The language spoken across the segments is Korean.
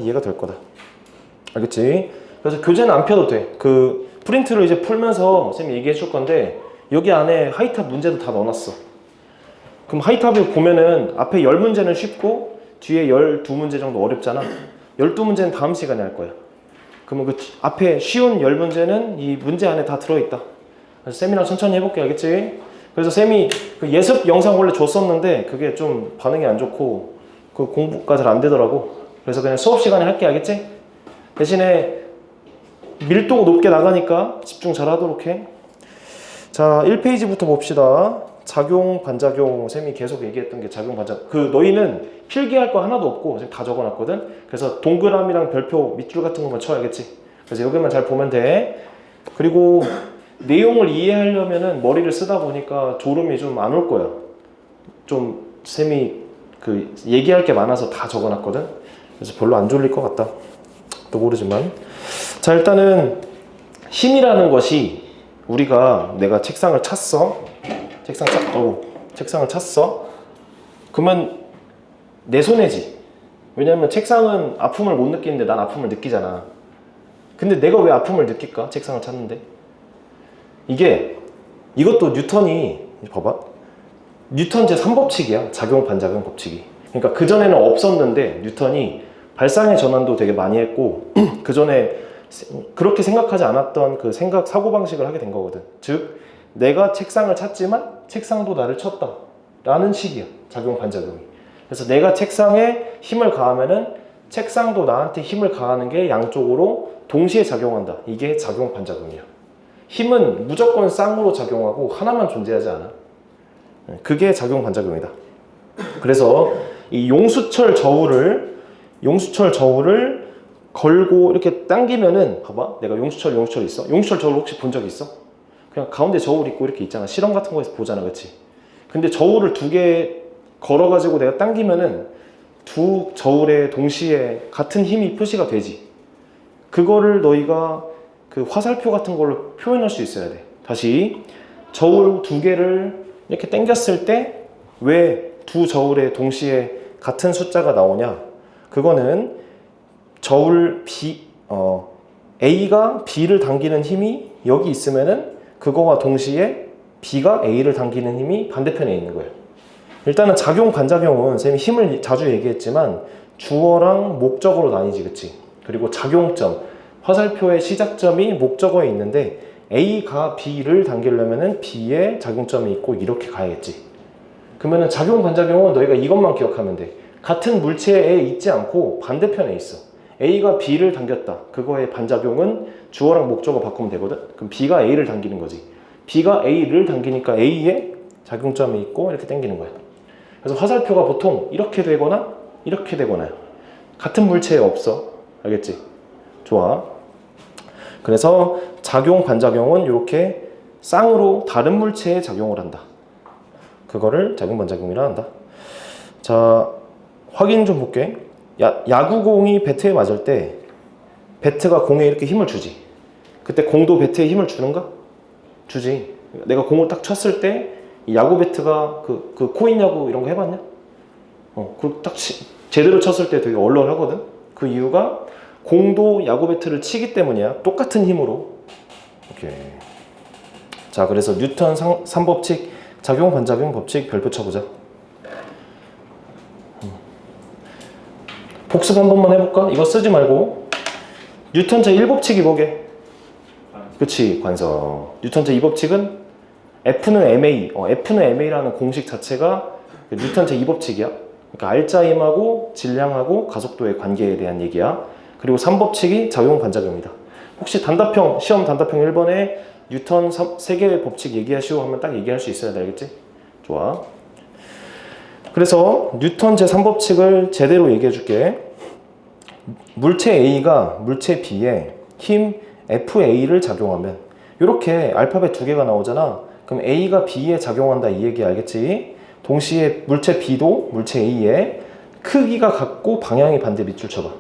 이해가 될 거다. 알겠지? 그래서 교재는 안 펴도 돼. 그 프린트를 이제 풀면서 쌤이 얘기해 줄 건데 여기 안에 하이탑 문제도 다 넣어놨어. 그럼 하이탑을 보면은 앞에 10문제는 쉽고 뒤에 12문제 정도 어렵잖아. 12문제는 다음 시간에 할 거야. 그러면 그 앞에 쉬운 10문제는 이 문제 안에 다 들어있다. 그래서 쌤이랑 천천히 해볼게. 알겠지? 그래서 쌤이 그 예습 영상 원래 줬었는데 그게 좀 반응이 안 좋고 그 공부가 잘 안 되더라고. 그래서 그냥 수업 시간에 할게. 알겠지? 대신에 밀도가 높게 나가니까 집중 잘 하도록 해. 자, 1페이지부터 봅시다. 작용, 반작용. 쌤이 계속 얘기했던 게 작용, 반작용. 그 너희는 필기할 거 하나도 없고 다 적어놨거든. 그래서 동그라미랑 별표 밑줄 같은 것만 쳐야겠지. 그래서 여기만 잘 보면 돼. 그리고 내용을 이해하려면은 머리를 쓰다 보니까 졸음이 좀 안 올 거야. 좀 쌤이 그 얘기할 게 많아서 다 적어놨거든. 그래서 별로 안 졸릴 것 같다. 또 모르지만. 자, 일단은 힘이라는 것이 우리가 내가 책상을 찼어. 책상을 찼어. 그러면 내 손해지. 왜냐면 책상은 아픔을 못 느끼는데 난 아픔을 느끼잖아. 근데 내가 왜 아픔을 느낄까? 책상을 찼는데. 이것도 뉴턴이 봐봐. 뉴턴 제3법칙이야. 작용 반작용 법칙이. 그러니까 그전에는 없었는데 뉴턴이 발상의 전환도 되게 많이 했고 그전에 그렇게 생각하지 않았던 그 사고방식을 하게 된 거거든. 즉 내가 책상을 찼지만 책상도 나를 쳤다 라는 식이야. 작용 반작용이. 그래서 내가 책상에 힘을 가하면은 책상도 나한테 힘을 가하는 게 양쪽으로 동시에 작용한다. 이게 작용 반작용이야. 힘은 무조건 쌍으로 작용하고 하나만 존재하지 않아. 그게 작용 반작용이다. 그래서 이 용수철 저울을 걸고 이렇게 당기면은 봐봐. 내가 용수철 있어? 용수철 저울 혹시 본 적 있어? 그냥 가운데 저울 있고 이렇게 있잖아. 실험 같은 거에서 보잖아. 그치? 근데 저울을 2개 걸어가지고 내가 당기면은 두 저울에 동시에 같은 힘이 표시가 되지. 그거를 너희가 그 화살표 같은 걸로 표현할 수 있어야 돼. 다시 저울 2개를 이렇게 당겼을 때 왜 두 저울에 동시에 같은 숫자가 나오냐? 그거는 저울 A가 B를 당기는 힘이 여기 있으면은 그거와 동시에 B가 A를 당기는 힘이 반대편에 있는 거예요. 일단은 작용 반작용은 쌤이 힘을 자주 얘기했지만 주어랑 목적어로 나뉘지, 그치? 그리고 작용점, 화살표의 시작점이 목적어에 있는데 A가 B를 당기려면은 B에 작용점이 있고 이렇게 가야겠지. 그러면은 작용 반작용은 너희가 이것만 기억하면 돼. 같은 물체에 있지 않고 반대편에 있어. A가 B를 당겼다. 그거의 반작용은 주어랑 목적어 바꾸면 되거든. 그럼 B가 A를 당기는 거지. B가 A를 당기니까 A에 작용점이 있고 이렇게 당기는 거야. 그래서 화살표가 보통 이렇게 되거나 이렇게 되거나요. 같은 물체에 없어. 알겠지? 좋아. 그래서 작용 반작용은 이렇게 쌍으로 다른 물체에 작용을 한다. 그거를 작용 반작용이라 한다. 자, 확인 좀 볼게. 야구공이 배트에 맞을 때 배트가 공에 이렇게 힘을 주지. 그때 공도 배트에 힘을 주는가? 주지. 내가 공을 딱 쳤을 때 야구 배트가 그 코인 야구 이런 거 해봤냐? 그 딱 제대로 쳤을 때 되게 얼얼하거든. 그 이유가 공도 야구 배트를 치기 때문이야. 똑같은 힘으로. 오케이. 자, 그래서 뉴턴 3법칙 작용 반작용 법칙 별표 쳐보자. 복습 한 번만 해볼까? 이거 쓰지 말고 뉴턴 제1법칙이 뭐게? 그치, 관성. 뉴턴 제2법칙은 F는 ma, F는 ma라는 공식 자체가 뉴턴 제2법칙이야. 그러니까 알짜힘하고 질량하고 가속도의 관계에 대한 얘기야. 그리고 3법칙이 작용 반작용이다. 혹시 시험 단답형 1번에 뉴턴 3개의 법칙 얘기하시오 하면 딱 얘기할 수 있어야 돼. 알겠지? 좋아. 그래서 뉴턴 제3법칙을 제대로 얘기해 줄게. 물체 A가 물체 B에 힘 FA를 작용하면 이렇게 알파벳 2개가 나오잖아. 그럼 A가 B에 작용한다 이 얘기 알겠지? 동시에 물체 B도 물체 A에 크기가 같고 방향이 반대 밑줄 쳐봐.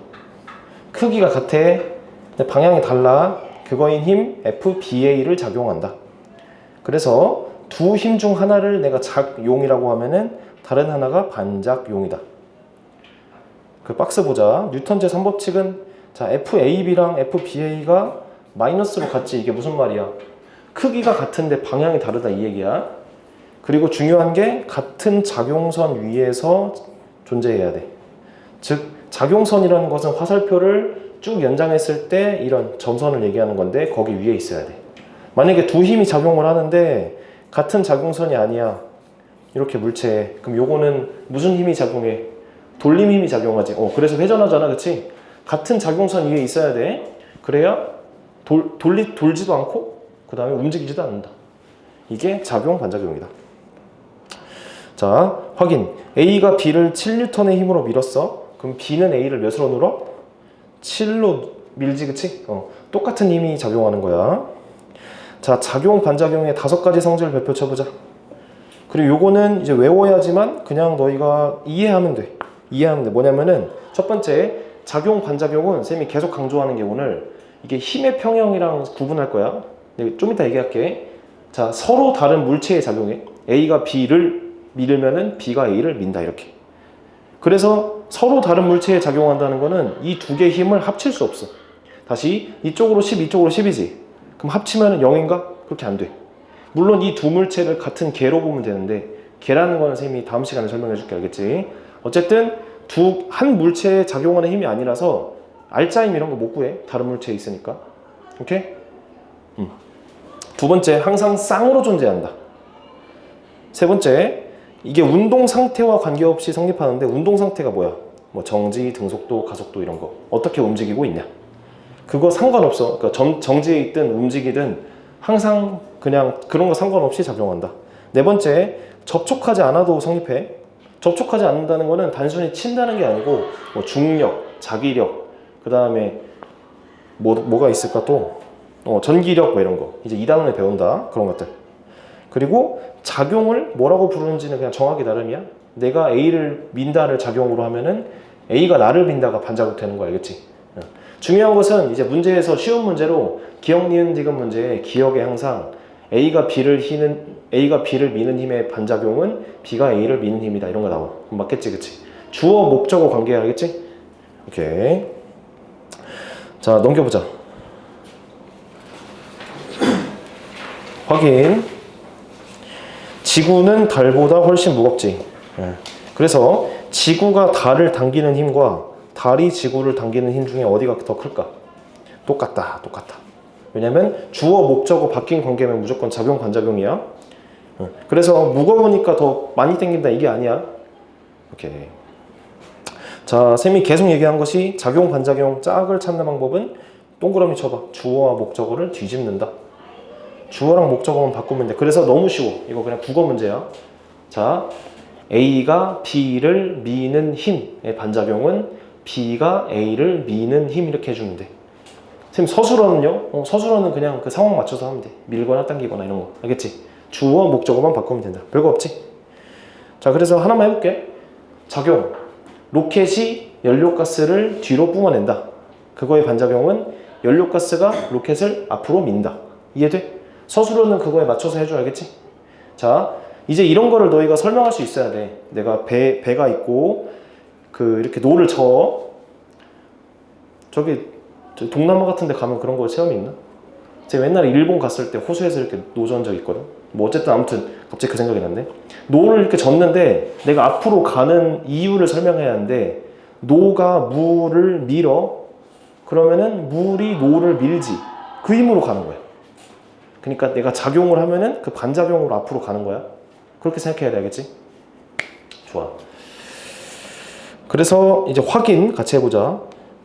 크기가 같아. 방향이 달라. 그거인 힘 FBA를 작용한다. 그래서 두 힘 중 하나를 내가 작용이라고 하면은 다른 하나가 반작용이다. 그 박스 보자. 뉴턴 제3법칙은 자 FAB랑 FBA가 마이너스로 같지. 이게 무슨 말이야? 크기가 같은데 방향이 다르다 이 얘기야. 그리고 중요한 게 같은 작용선 위에서 존재해야 돼. 즉 작용선이라는 것은 화살표를 쭉 연장했을 때 이런 점선을 얘기하는 건데 거기 위에 있어야 돼. 만약에 두 힘이 작용을 하는데 같은 작용선이 아니야. 이렇게 물체에. 그럼 요거는 무슨 힘이 작용해? 돌림 힘이 작용하지. 그래서 회전하잖아. 그치? 같은 작용선 위에 있어야 돼. 그래야 돌지도 않고 그 다음에 움직이지도 않는다. 이게 작용 반작용이다. 자, 확인. A가 B를 7N의 힘으로 밀었어. 그럼 B는 A를 몇으로 밀어? 7로 밀지, 그치? 똑같은 힘이 작용하는 거야. 자, 작용 반작용의 5가지 성질을 별표 쳐보자. 그리고 요거는 이제 외워야지만 그냥 너희가 이해하면 돼. 이해하면 돼. 뭐냐면은 첫 번째, 작용 반작용은 쌤이 계속 강조하는 게 오늘 이게 힘의 평형이랑 구분할 거야. 좀 이따 얘기할게. 자, 서로 다른 물체에 작용해. A가 B를 밀면은 B가 A를 민다 이렇게. 그래서 서로 다른 물체에 작용한다는 거는 이 두 개의 힘을 합칠 수 없어. 다시 이쪽으로 10, 이쪽으로 10이지. 그럼 합치면 0인가? 그렇게 안 돼. 물론 이 두 물체를 같은 개로 보면 되는데 개라는 거는 쌤이 다음 시간에 설명해 줄게. 알겠지? 어쨌든 한 물체에 작용하는 힘이 아니라서 알짜힘 이런 거 못 구해. 다른 물체에 있으니까. 오케이? 두 번째, 항상 쌍으로 존재한다. 세 번째, 이게 운동 상태와 관계없이 성립하는데 운동 상태가 뭐야? 뭐 정지, 등속도, 가속도 이런 거 어떻게 움직이고 있냐? 그거 상관없어. 그러니까 정지에 있든 움직이든 항상 그냥 그런 거 상관없이 작용한다. 네 번째, 접촉하지 않아도 성립해. 접촉하지 않는다는 거는 단순히 친다는 게 아니고 뭐 중력, 자기력, 그 다음에 뭐가 있을까 또 전기력 뭐 이런 거 이제 2단원에 배운다. 그런 것들. 그리고 작용을 뭐라고 부르는지는 그냥 정하기 나름이야. 내가 A를 민다를 작용으로 하면은 A가 나를 민다가 반작용 되는 거 알겠지? 중요한 것은 이제 문제에서 쉬운 문제로 기억, 니은, 디귿 문제에 기억에 항상 A가 B를 미는 힘의 반작용은 B가 A를 미는 힘이다 이런 거 나와. 맞겠지, 그치? 주어, 목적어 관계 알겠지? 오케이. 자, 넘겨보자. 확인. 지구는 달보다 훨씬 무겁지. 그래서 지구가 달을 당기는 힘과 달이 지구를 당기는 힘 중에 어디가 더 클까? 똑같다. 왜냐면 주어, 목적어 바뀐 관계면 무조건 작용, 반작용이야. 그래서 무거우니까 더 많이 당긴다 이게 아니야. 오케이. 자, 쌤이 계속 얘기한 것이 작용, 반작용 짝을 찾는 방법은 동그라미 쳐봐. 주어와 목적어를 뒤집는다. 주어랑 목적어만 바꾸면 돼. 그래서 너무 쉬워. 이거 그냥 국어 문제야. 자, A가 B를 미는 힘의 반작용은 B가 A를 미는 힘 이렇게 해주면 돼. 선생님 서술어는요? 서술어는 그냥 그 상황 맞춰서 하면 돼. 밀거나 당기거나 이런 거. 알겠지? 주어, 목적어만 바꾸면 된다. 별거 없지? 자, 그래서 하나만 해볼게. 작용. 로켓이 연료가스를 뒤로 뿜어낸다. 그거의 반작용은 연료가스가 로켓을 앞으로 민다. 이해돼? 서술어는 그거에 맞춰서 해줘. 알겠지? 자, 이제 이런 거를 너희가 설명할 수 있어야 돼. 내가 배가 있고 이렇게 노를 저어. 저기 동남아 같은 데 가면 그런 거 체험이 있나? 제가 옛날에 일본 갔을 때 호수에서 이렇게 노 저은 적 있거든. 뭐 어쨌든 아무튼 갑자기 그 생각이 났네. 노를 이렇게 젓는데 내가 앞으로 가는 이유를 설명해야 하는데 노가 물을 밀어. 그러면은 물이 노를 밀지. 그 힘으로 가는 거야. 그러니까 내가 작용을 하면은 그 반작용으로 앞으로 가는 거야. 그렇게 생각해야 되겠지? 좋아. 그래서 이제 확인 같이 해보자.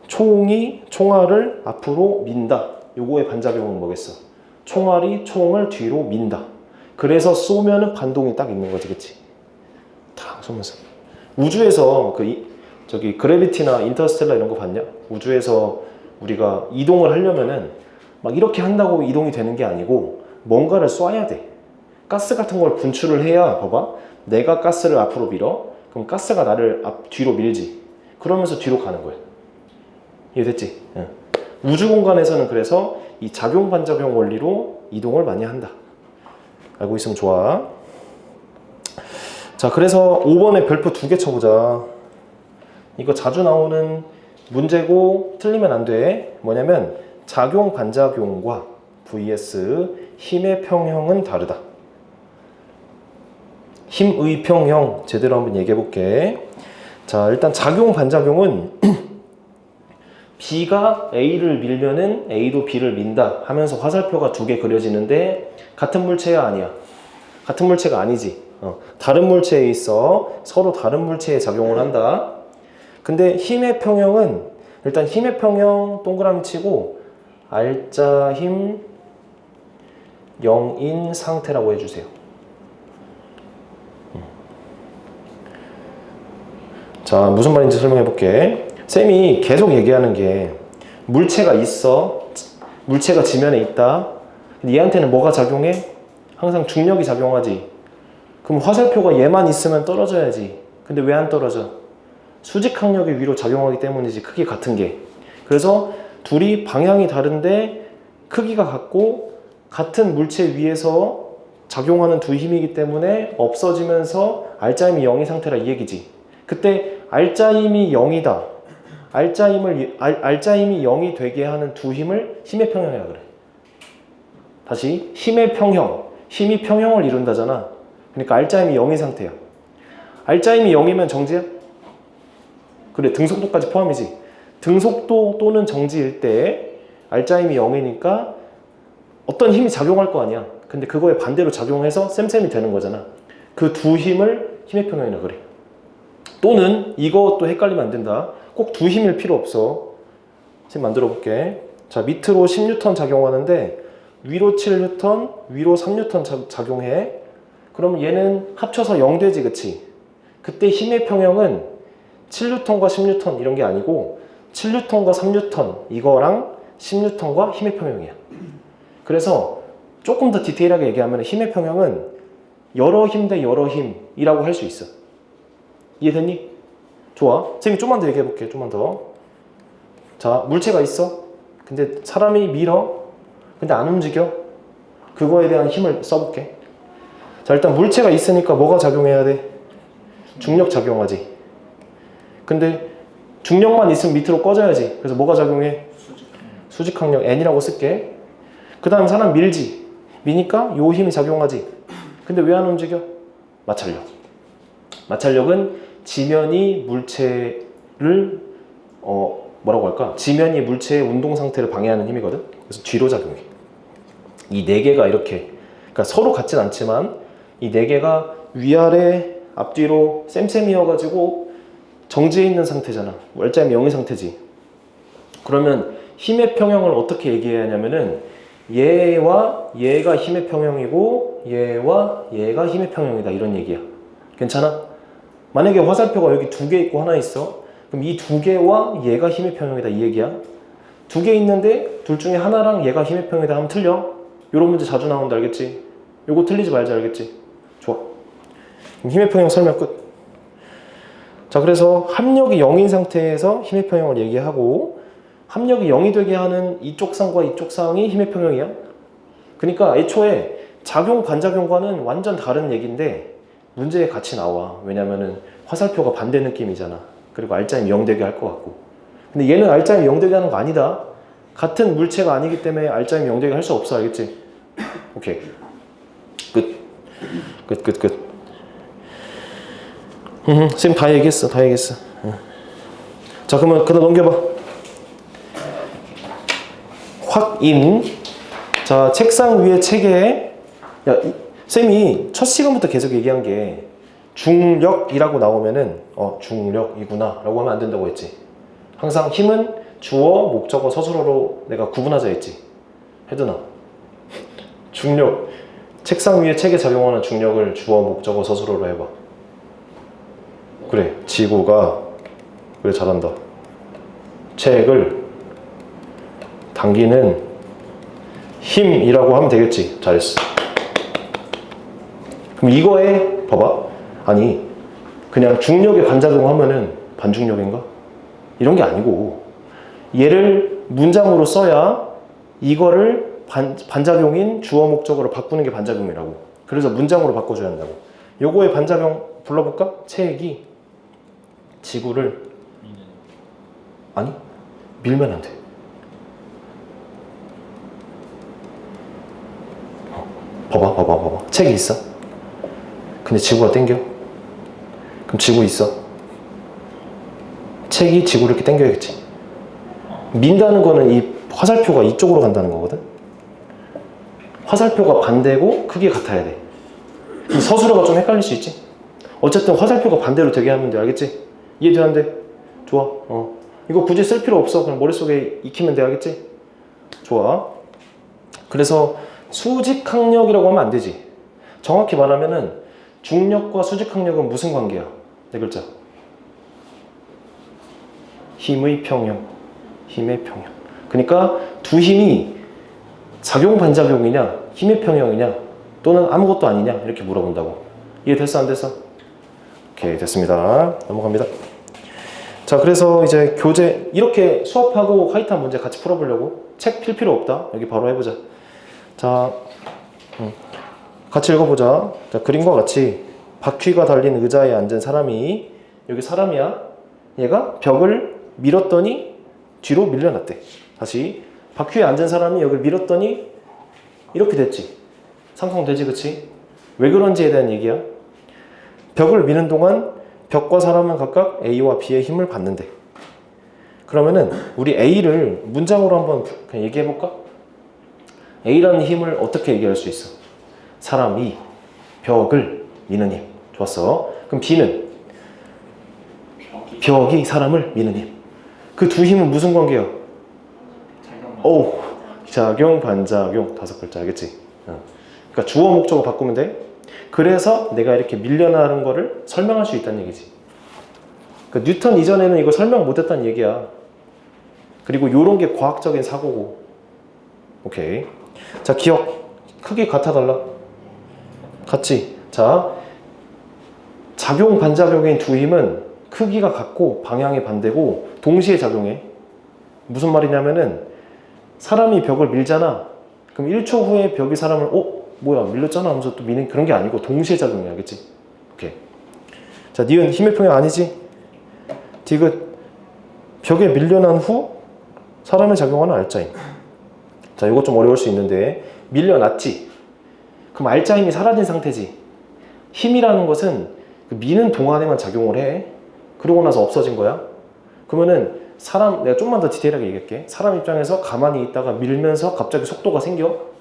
총이 총알을 앞으로 민다. 요거의 반작용은 뭐겠어? 총알이 총을 뒤로 민다. 그래서 쏘면은 반동이 딱 있는 거지, 그치? 탁 쏘면서. 우주에서 저기 그래비티나 인터스텔라 이런 거 봤냐? 우주에서 우리가 이동을 하려면은 막 이렇게 한다고 이동이 되는 게 아니고 뭔가를 쏴야 돼. 가스 같은 걸 분출을 해야, 봐봐. 내가 가스를 앞으로 밀어. 그럼 가스가 나를 뒤로 밀지. 그러면서 뒤로 가는 거야. 이해됐지? 응. 우주 공간에서는 그래서 이 작용 반작용 원리로 이동을 많이 한다. 알고 있으면 좋아. 자, 그래서 5번에 별표 2개 쳐보자. 이거 자주 나오는 문제고 틀리면 안 돼. 뭐냐면 작용 반작용과 vs 힘의 평형은 다르다. 힘의 평형 제대로 한번 얘기해 볼게. 자, 일단 작용 반작용은 B가 A를 밀면은 A도 B를 민다 하면서 화살표가 두 개 그려지는데 같은 물체야 아니야? 같은 물체가 아니지. 다른 물체에 있어. 서로 다른 물체에 작용을 한다. 근데 힘의 평형은 일단 힘의 평형 동그라미 치고 알짜 힘 0인 상태라고 해주세요. 자, 무슨 말인지 설명해 볼게. 쌤이 계속 얘기하는 게 물체가 있어. 물체가 지면에 있다. 근데 얘한테는 뭐가 작용해? 항상 중력이 작용하지. 그럼 화살표가 얘만 있으면 떨어져야지. 근데 왜 안 떨어져? 수직항력이 위로 작용하기 때문이지. 크기 같은 게. 그래서 둘이 방향이 다른데 크기가 같고 같은 물체 위에서 작용하는 두 힘이기 때문에 없어지면서 알짜 힘이 0인 상태라 이 얘기지. 그때 알짜 힘이 0이다. 알짜 힘이 0이 되게 하는 두 힘을 힘의 평형이라 그래. 다시 힘의 평형. 힘이 평형을 이룬다잖아. 그러니까 알짜 힘이 0인 상태야. 알짜 힘이 0이면 정지야? 그래, 등속도까지 포함이지. 등속도 또는 정지일 때 알짜 힘이 0이니까 어떤 힘이 작용할 거 아니야. 근데 그거에 반대로 작용해서 쌤쌤이 되는 거잖아. 그 두 힘을 힘의 평형이라 그래. 또는 이것도 헷갈리면 안 된다. 꼭 두 힘일 필요 없어. 쌤 만들어 볼게. 자, 밑으로 10N 작용하는데 위로 7N, 위로 3N 작용해. 그럼 얘는 합쳐서 0 되지, 그치? 그때 힘의 평형은 7N과 10N 이런 게 아니고 7N과 3N 이거랑 10N과 힘의 평형이야. 그래서 조금 더 디테일하게 얘기하면 힘의 평형은 여러 힘 대 여러 힘이라고 할 수 있어. 이해됐니? 좋아. 쌤이 좀만 더 얘기해 볼게. 좀만 더. 자, 물체가 있어. 근데 사람이 밀어. 근데 안 움직여. 그거에 대한 힘을 써볼게. 자, 일단 물체가 있으니까 뭐가 작용해야 돼? 중력 작용하지. 근데 중력만 있으면 밑으로 꺼져야지. 그래서 뭐가 작용해? 수직항력 N이라고 쓸게. 그 다음 사람 밀지. 미니까 요 힘이 작용하지. 근데 왜 안 움직여? 마찰력. 마찰력은 지면이 물체를 뭐라고 할까? 지면이 물체의 운동 상태를 방해하는 힘이거든. 그래서 뒤로 작용해. 이 네 개가 이렇게, 그러니까 서로 같진 않지만 이 네 개가 위아래 앞뒤로 쌤쌤이어가지고 정지해 있는 상태잖아. 알짜 힘이 0인 상태지. 그러면 힘의 평형을 어떻게 얘기해야 하냐면은 얘와 얘가 힘의 평형이고 얘와 얘가 힘의 평형이다 이런 얘기야. 괜찮아? 만약에 화살표가 여기 두 개 있고 하나 있어. 그럼 이 두 개와 얘가 힘의 평형이다 이 얘기야. 두 개 있는데 둘 중에 하나랑 얘가 힘의 평형이다 하면 틀려. 요런 문제 자주 나온다 알겠지? 요거 틀리지 말자 알겠지? 좋아. 그럼 힘의 평형 설명 끝. 자, 그래서 합력이 0인 상태에서 힘의 평형을 얘기하고 합력이 0이 되게 하는 이쪽 상과 이쪽 상이 힘의 평형이야. 그러니까 애초에 작용 반작용과는 완전 다른 얘기인데 문제에 같이 나와. 왜냐면은 화살표가 반대 느낌이잖아. 그리고 알짜임 0 되게 할 것 같고. 근데 얘는 알짜임 0 되게 하는 거 아니다. 같은 물체가 아니기 때문에 알짜임 0 되게 할 수 없어. 알겠지? 오케이. 끝. 쌤 다 얘기했어. 자, 그러면 그다음 넘겨봐. 확인. 자, 책상 위에 책에 쌤이 첫 시간부터 계속 얘기한 게 중력이라고 나오면은 중력이구나 라고 하면 안 된다고 했지. 항상 힘은 주어, 목적어, 서술어로 내가 구분하자 했지. 혜준아, 중력, 책상 위에 책에 작용하는 중력을 주어, 목적어, 서술어로 해봐. 그래, 지구가, 그래, 잘한다. 책을 당기는 힘이라고 하면 되겠지. 잘했어. 그럼 이거에 봐봐. 아니, 그냥 중력에 반작용 하면은 반중력인가? 이런 게 아니고 얘를 문장으로 써야 이거를 반작용인 주어 목적어로 바꾸는 게 반작용이라고. 그래서 문장으로 바꿔줘야 한다고. 요거의 반작용 불러볼까? 책이 지구를 아니, 밀면 안 돼. 봐봐. 책이 있어. 근데 지구가 당겨. 그럼 지구 있어. 책이 지구를 이렇게 당겨야겠지. 민다는 거는 이 화살표가 이쪽으로 간다는 거거든. 화살표가 반대고 크기가 같아야 돼. 서술어가 좀 헷갈릴 수 있지. 어쨌든 화살표가 반대로 되게 하면 돼. 알겠지? 이해돼 안 돼? 좋아. 이거 굳이 쓸 필요 없어. 그냥 머릿속에 익히면 돼. 알겠지? 좋아. 그래서 수직항력이라고 하면 안 되지. 정확히 말하면은 중력과 수직항력은 무슨 관계야? 네 글자. 힘의 평형. 그러니까 두 힘이 작용 반작용이냐, 힘의 평형이냐, 또는 아무것도 아니냐 이렇게 물어본다고. 이해됐어 안 됐어? 오케이, 됐습니다. 넘어갑니다. 자, 그래서 이제 교재 이렇게 수업하고 화이트한 문제 같이 풀어보려고. 책 필 필요 없다. 여기 바로 해보자. 자, 같이 읽어보자. 자, 그림과 같이 바퀴가 달린 의자에 앉은 사람이, 여기 사람이야. 얘가 벽을 밀었더니 뒤로 밀려났대. 다시, 바퀴에 앉은 사람이 여기를 밀었더니 이렇게 됐지. 상성되지, 그치? 왜 그런지에 대한 얘기야. 벽을 미는 동안 벽과 사람은 각각 A와 B의 힘을 받는데, 그러면은 우리 A를 문장으로 한번 그냥 얘기해볼까? A라는 힘을 어떻게 얘기할 수 있어? 사람이 벽을 미는 힘. 좋았어. 그럼 B는? 벽이 사람을 미는 힘. 그 두 힘은 무슨 관계야? 오, 작용, 반작용. 5글자, 알겠지? 그러니까 주어, 목적어 바꾸면 돼. 그래서 내가 이렇게 밀려나는 거를 설명할 수 있다는 얘기지. 그러니까 뉴턴 이전에는 이거 설명 못했다는 얘기야. 그리고 요런 게 과학적인 사고고. 오케이. 자, 기억. 크기 같아달라. 같지? 자, 작용, 반작용인 두 힘은 크기가 같고 방향이 반대고 동시에 작용해. 무슨 말이냐면은 사람이 벽을 밀잖아. 그럼 1초 후에 벽이 사람을 뭐야 밀렸잖아 하면서 또 미는 그런 게 아니고 동시에 작용해. 알겠지? 오케이. 자, 니은 힘의 평형 아니지? 디귿 벽에 밀려난 후 사람에 작용하는 알짜힘. 자, 이거 좀 어려울 수 있는데 밀려났지? 그럼 알짜힘이 사라진 상태지. 힘이라는 것은 그 미는 동안에만 작용을 해. 그러고 나서 없어진 거야. 그러면은 사람, 내가 좀만 더 디테일하게 얘기할게. 사람 입장에서 가만히 있다가 밀면서 갑자기 속도가 생겨.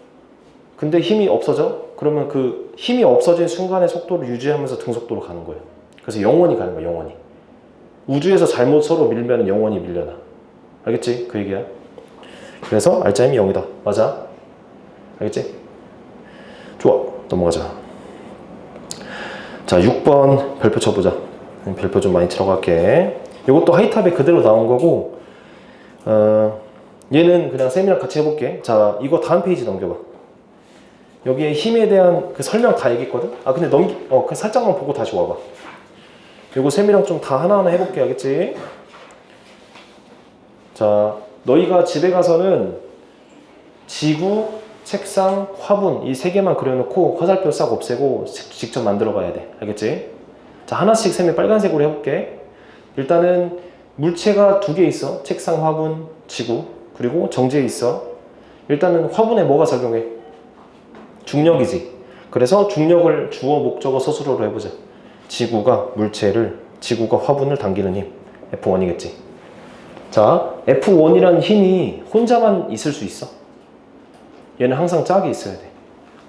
근데 힘이 없어져. 그러면 그 힘이 없어진 순간의 속도를 유지하면서 등속도로 가는 거예요. 그래서 영원히 가는 거야. 영원히. 우주에서 잘못 서로 밀면 영원히 밀려나. 알겠지? 그 얘기야. 그래서 알짜힘이 0이다. 맞아? 알겠지? 좋아. 넘어가자. 자, 6번 별표 쳐보자. 별표 좀 많이 들어갈게. 이것도 하이탑에 그대로 나온 거고, 얘는 그냥 쌤이랑 같이 해볼게. 자, 이거 다음 페이지 넘겨봐. 여기에 힘에 대한 그 설명 다 얘기했거든? 근데 그냥 살짝만 보고 다시 와봐. 이거 쌤이랑 좀 다 하나하나 해볼게. 알겠지? 자, 너희가 집에 가서는 지구, 책상, 화분 이 3개만 그려놓고 화살표 싹 없애고 직접 만들어 봐야 돼. 알겠지? 자, 하나씩 쌤이 빨간색으로 해볼게. 일단은 물체가 2개 있어. 책상, 화분, 지구. 그리고 정지에 있어. 일단은 화분에 뭐가 작용해? 중력이지. 그래서 중력을 주어, 목적어, 서술어로 해보자. 지구가 지구가 화분을 당기는 힘. F1이겠지. 자, F1이라는 힘이 혼자만 있을 수 있어. 얘는 항상 짝이 있어야 돼.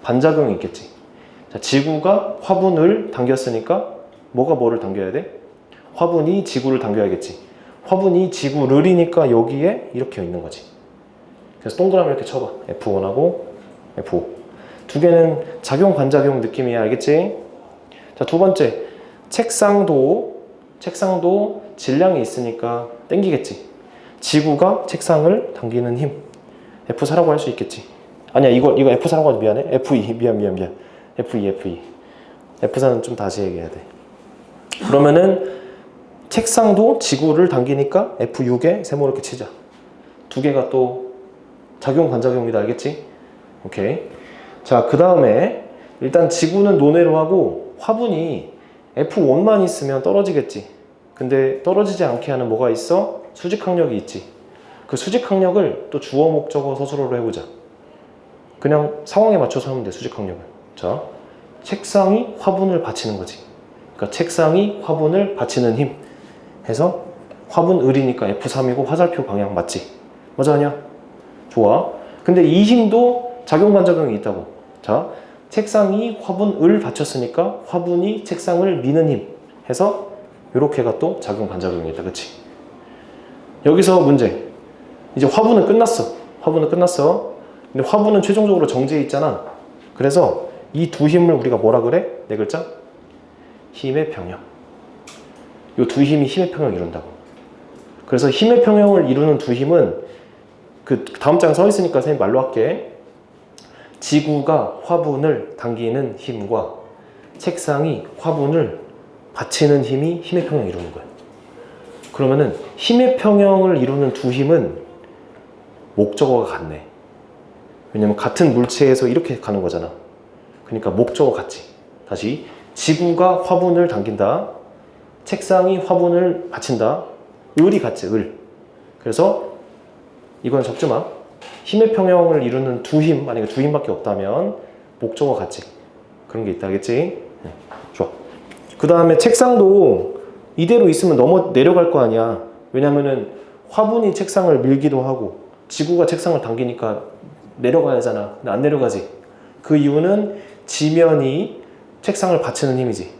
반작용이 있겠지. 자, 지구가 화분을 당겼으니까 뭐가 뭐를 당겨야 돼? 화분이 지구를 당겨야겠지. 화분이 지구를이니까 여기에 이렇게 있는 거지. 그래서 동그라미 이렇게 쳐봐. F1하고 F5. 2개는 작용, 반작용 느낌이야. 알겠지? 자, 2번째. 책상도 질량이 있으니까 당기겠지. 지구가 책상을 당기는 힘. F4라고 할 수 있겠지. 아니야, 이거 F4라고 하지. 미안해. F2. 미안. F2. F4는 좀 다시 얘기해야 돼. 그러면은 책상도 지구를 당기니까 F6에 세모 이렇게 치자. 2개가 또 작용, 반작용이다. 알겠지? 오케이. 자, 그 다음에 일단 지구는 논외로 하고 화분이 F1만 있으면 떨어지겠지. 근데 떨어지지 않게 하는 뭐가 있어? 수직항력이 있지. 그 수직항력을 또 주어 목적어 서술어로 해보자. 그냥 상황에 맞춰서 하면 돼, 수직항력을. 자, 책상이 화분을 받치는 거지. 그러니까 책상이 화분을 받치는 힘 해서 화분 을이니까 F3이고 화살표 방향 맞지? 맞아, 아니야? 좋아. 근데 이 힘도 작용반작용이 있다고. 자, 책상이 화분을 받쳤으니까 화분이 책상을 미는 힘 해서 이렇게가 또 작용반작용이 있다. 그치? 여기서 문제. 이제 화분은 끝났어. 화분은 끝났어. 근데 화분은 최종적으로 정지해 있잖아. 그래서 이 두 힘을 우리가 뭐라 그래? 네 글자? 힘의 평형. 이 두 힘이 힘의 평형을 이룬다고. 그래서 힘의 평형을 이루는 두 힘은 그 다음 장에 써 있으니까 선생님 말로 할게. 지구가 화분을 당기는 힘과 책상이 화분을 받치는 힘이 힘의 평형을 이루는 거야. 그러면은 힘의 평형을 이루는 두 힘은 목적어가 같네. 왜냐면 같은 물체에서 이렇게 가는 거잖아. 그러니까 목적어 같지. 다시 지구가 화분을 당긴다. 책상이 화분을 받친다. 을이 같지, 을. 그래서 이건 적지 마. 힘의 평형을 이루는 두 힘, 만약에 두 힘밖에 없다면 목적어 같지. 그런 게 있다, 알겠지? 네. 좋아. 그 다음에 책상도 이대로 있으면 내려갈 거 아니야. 왜냐면은 화분이 책상을 밀기도 하고 지구가 책상을 당기니까 내려가야 하잖아. 근데 안 내려가지. 그 이유는 지면이 책상을 받치는 힘이지.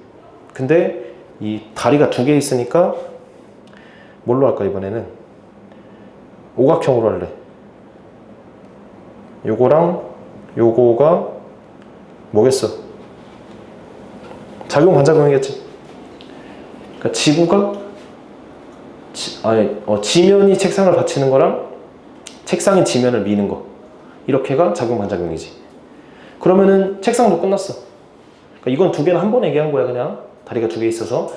근데 이 다리가 두 개 있으니까 뭘로 할까, 이번에는? 오각형으로 할래. 요거랑 요거가 뭐겠어? 작용 반작용이겠지. 그러니까 지구가 지면이 책상을 받치는 거랑 책상이 지면을 미는 거, 이렇게가 작용 반작용이지. 그러면은 책상도 끝났어. 그러니까 이건 두 개는 한 번에 얘기한 거야. 그냥 다리가 두 개 있어서.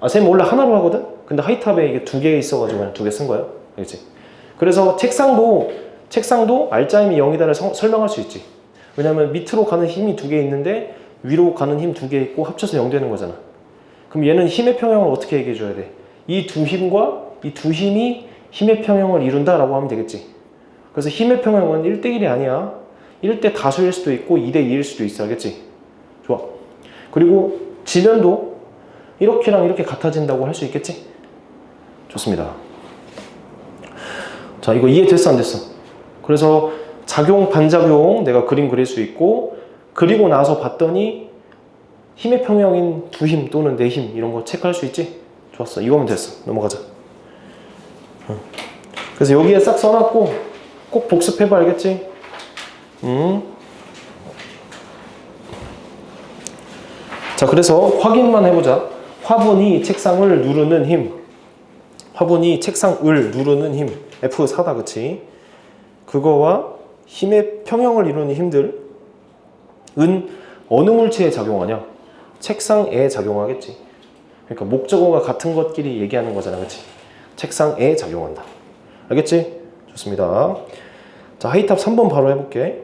쌤 원래 하나로 하거든? 근데 하이탑에 이게 두 개 있어가지고 그냥 두 개 쓴 거야. 알겠지? 그래서 책상도 알짜임이 0이다를 설명할 수 있지. 왜냐면 밑으로 가는 힘이 두 개 있는데 위로 가는 힘 두 개 있고 합쳐서 0 되는 거잖아. 그럼 얘는 힘의 평형을 어떻게 얘기해 줘야 돼? 이 두 힘과 이 두 힘이 힘의 평형을 이룬다 라고 하면 되겠지. 그래서 힘의 평형은 1대1이 아니야. 1대 다수일 수도 있고 2대2일 수도 있어. 알겠지? 좋아. 그리고 지면도 이렇게랑 이렇게 같아진다고 할 수 있겠지? 좋습니다. 자, 이거 이해됐어, 안 됐어? 그래서 작용, 반작용 내가 그림 그릴 수 있고, 그리고 나서 봤더니 힘의 평형인 두 힘 또는 네 힘 이런 거 체크할 수 있지? 좋았어. 이거면 됐어. 넘어가자. 그래서 여기에 싹 써놨고 꼭 복습해봐. 알겠지? 자, 그래서 확인만 해보자. 화분이 책상을 누르는 힘, 화분이 책상을 누르는 힘 F4다. 그치? 그거와 힘의 평형을 이루는 힘들은 어느 물체에 작용하냐? 책상에 작용하겠지. 그러니까 목적어가 같은 것끼리 얘기하는 거잖아. 그치? 책상에 작용한다. 알겠지? 좋습니다. 자, 하이탑 3번 바로 해볼게.